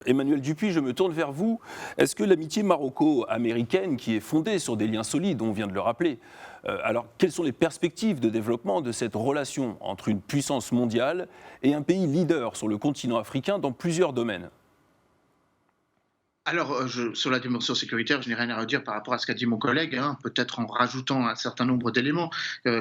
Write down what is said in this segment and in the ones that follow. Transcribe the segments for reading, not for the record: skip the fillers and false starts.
Emmanuel Dupuis, je me tourne vers vous. Est-ce que l'amitié maroco-américaine, qui est fondée sur des liens solides, on vient de le rappeler, alors quelles sont les perspectives de développement de cette relation entre une puissance mondiale et un pays leader sur le continent africain dans plusieurs domaines? Alors, sur la dimension sécuritaire, je n'ai rien à redire par rapport à ce qu'a dit mon collègue, hein, peut-être en rajoutant un certain nombre d'éléments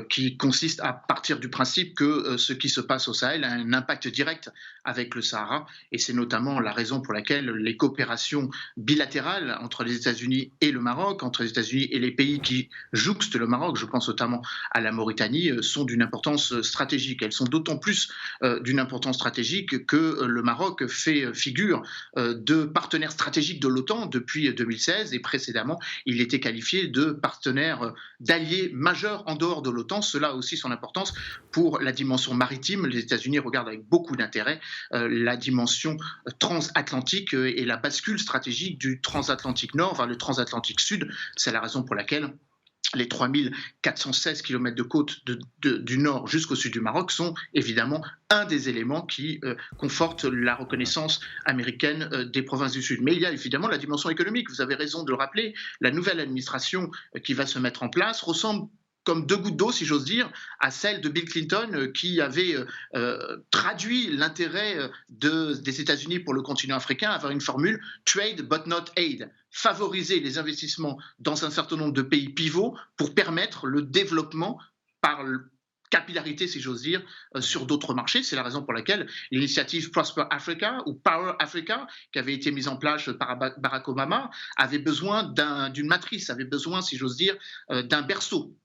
qui consistent à partir du principe que ce qui se passe au Sahel a un impact direct avec le Sahara, et c'est notamment la raison pour laquelle les coopérations bilatérales entre les États-Unis et le Maroc, entre les États-Unis et les pays qui jouxtent le Maroc, je pense notamment à la Mauritanie, sont d'une importance stratégique. Elles sont d'autant plus d'une importance stratégique que le Maroc fait figure de partenaire stratégique de l'OTAN depuis 2016, et précédemment, il était qualifié de partenaire, d'allié majeur en dehors de l'OTAN. Cela a aussi son importance pour la dimension maritime. Les États-Unis regardent avec beaucoup d'intérêt la dimension transatlantique et la bascule stratégique du transatlantique nord vers le transatlantique sud. C'est la raison pour laquelle les 3416 kilomètres de côte du nord jusqu'au sud du Maroc sont évidemment un des éléments qui confortent la reconnaissance américaine des provinces du Sud. Mais il y a évidemment la dimension économique, vous avez raison de le rappeler. La nouvelle administration qui va se mettre en place ressemble comme deux gouttes d'eau, si j'ose dire, à celle de Bill Clinton, qui avait traduit l'intérêt des États-Unis pour le continent africain avec une formule trade but not aid, favoriser les investissements dans un certain nombre de pays pivots pour permettre le développement par capillarité, si j'ose dire, sur d'autres marchés. C'est la raison pour laquelle l'initiative Prosper Africa ou Power Africa, qui avait été mise en place par Barack Obama, avait besoin d'une matrice, avait besoin, si j'ose dire, d'un berceau.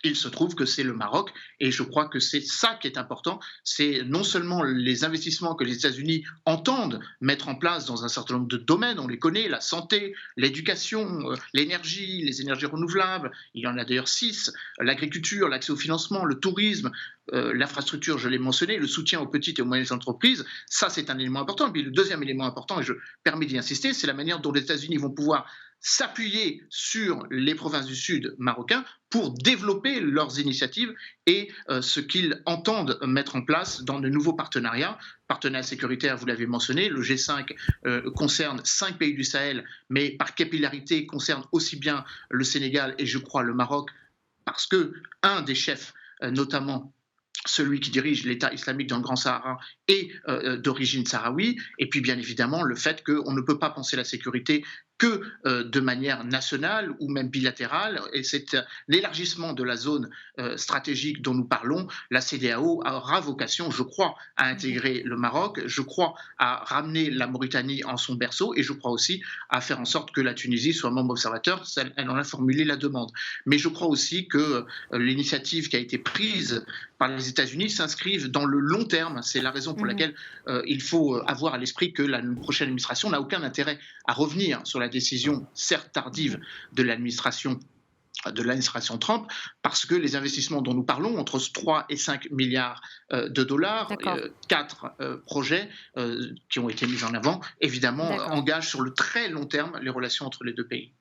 Il se trouve que c'est le Maroc, et je crois que c'est ça qui est important. C'est non seulement les investissements que les États-Unis entendent mettre en place dans un certain nombre de domaines, on les connaît, la santé, l'éducation, l'énergie, les énergies renouvelables, il y en a d'ailleurs 6, l'agriculture, l'accès au financement, le tourisme, l'infrastructure, je l'ai mentionné, le soutien aux petites et aux moyennes entreprises, ça c'est un élément important. Et puis le deuxième élément important, et je permets d'y insister, c'est la manière dont les États-Unis vont pouvoir s'appuyer sur les provinces du Sud marocains pour développer leurs initiatives et ce qu'ils entendent mettre en place dans de nouveaux partenariats. Partenariat sécuritaire, vous l'avez mentionné, le G5 concerne 5 pays du Sahel, mais par capillarité concerne aussi bien le Sénégal et je crois le Maroc, parce que un des chefs, notamment celui qui dirige l'État islamique dans le Grand Sahara est d'origine sahraoui, et puis bien évidemment le fait qu'on ne peut pas penser la sécurité que de manière nationale ou même bilatérale, et c'est l'élargissement de la zone stratégique dont nous parlons. La CEDEAO aura vocation, je crois, à intégrer le Maroc, je crois à ramener la Mauritanie en son berceau, et je crois aussi à faire en sorte que la Tunisie soit membre observateur. Elle en a formulé la demande. Mais je crois aussi que l'initiative qui a été prise par les États-Unis s'inscrivent dans le long terme. C'est la raison pour laquelle il faut avoir à l'esprit que la prochaine administration n'a aucun intérêt à revenir sur la décision, certes tardive, de l'administration Trump, parce que les investissements dont nous parlons, entre 3 et 5 milliards de dollars, D'accord, 4 projets qui ont été mis en avant, évidemment, d'accord. engagent sur le très long terme les relations entre les deux pays.